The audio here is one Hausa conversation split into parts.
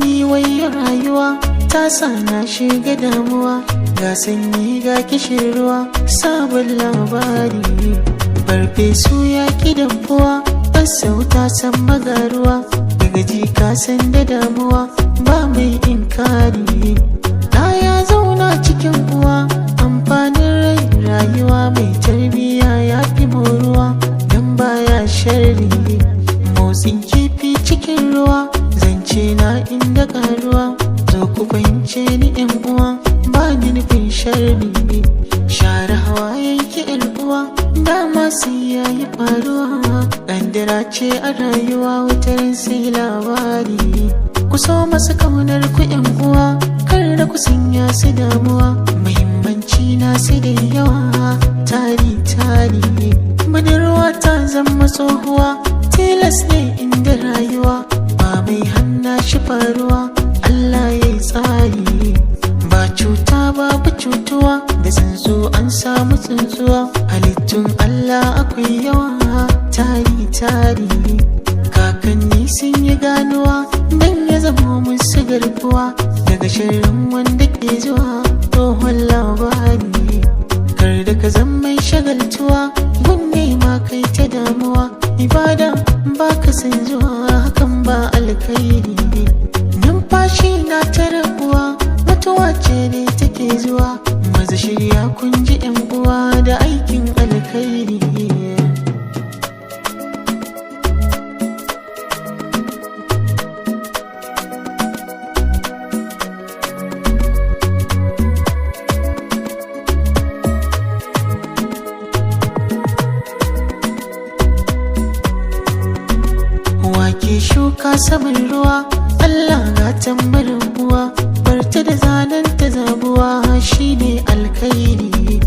ni wai rayuwa ta sa na shiga damuwa, ga sanyi ga kishin ruwa sabon labari. Farfesu ya ki dafuwa, sauta san magaruwa, daga ji ka san da damuwa ba mai inkari. Da ya zauna cikin uwa, amfanin rai rayuwa mai tarbiya ya fi moruwa, dan baya sharri. Motsin kifi cikin ruwa, zance na inda karuwa, zo ku fahimce ni yan uwa, ba ni nufin sharri. Share hawayen ki uwa, dama sai yayi faruwa, ƙandira ce a rayuwa wutar sai labari. Ku so masu kaunar ku yan uwa, kar da ku sanya su damuwa, muhimmanci na su da yawa tari tari. Budurwa ta zama tsohuwa, tilas ne inda rayuwa ba mai hanna shi faruwa, Allah ya yi tsari. Ba cuta babu cutuwa, da tsuntsu an samu tsuntsuwa, halittun Allah akwai yawa tari tari. Kakanni sun yi ganuwa dan ya zama musu garkuwa, daga sharrin wanda ke zuwa tsohon labari. Kar da ka zama mai shagaltuwa, gunne ma kai ta damuwa, ibada ba ka san zuwa hakan ba alkhairi. Numfashi na ta rabuwa, mutuwa ce ne take zuwa, maza shirya kun ji yan uwa da aikin alkhairi. Wake shuka saman ruwa, Allah ga tambarin uwa, barta da zanen ta zabuwa shine alkhairi.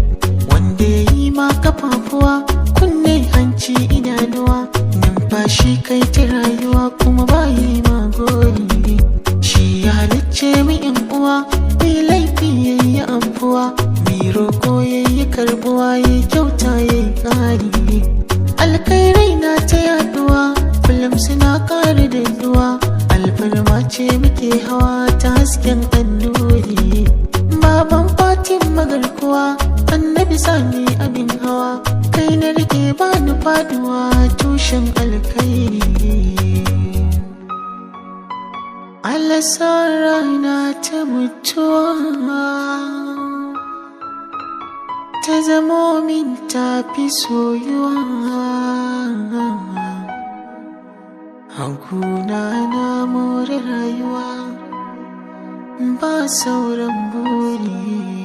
Wanda ya yi ma kafafuwa, kunne hanci idanuwa, numfashi kai ta rayuwa kuma ba yi ma gori. Shi ya halicce mu yan uwa, mai laifi yayi amfuwa, mai roƙo yayi karbuwa, yayi kyauta yayi ƙari. Alkhairai na ta yaduwa, kullum suna ƙara daɗuwa, alfarma ce muke hawa ta hasken annuri. Baban fatin magarkuwa, annabi sani abin hawa, kai na rike ba ni faduwa tushen alkhairi. Alasar rana ta mutuwa, ta zamo min tafi soyuwa, hankuna na more rayuwa, ba sauran buri.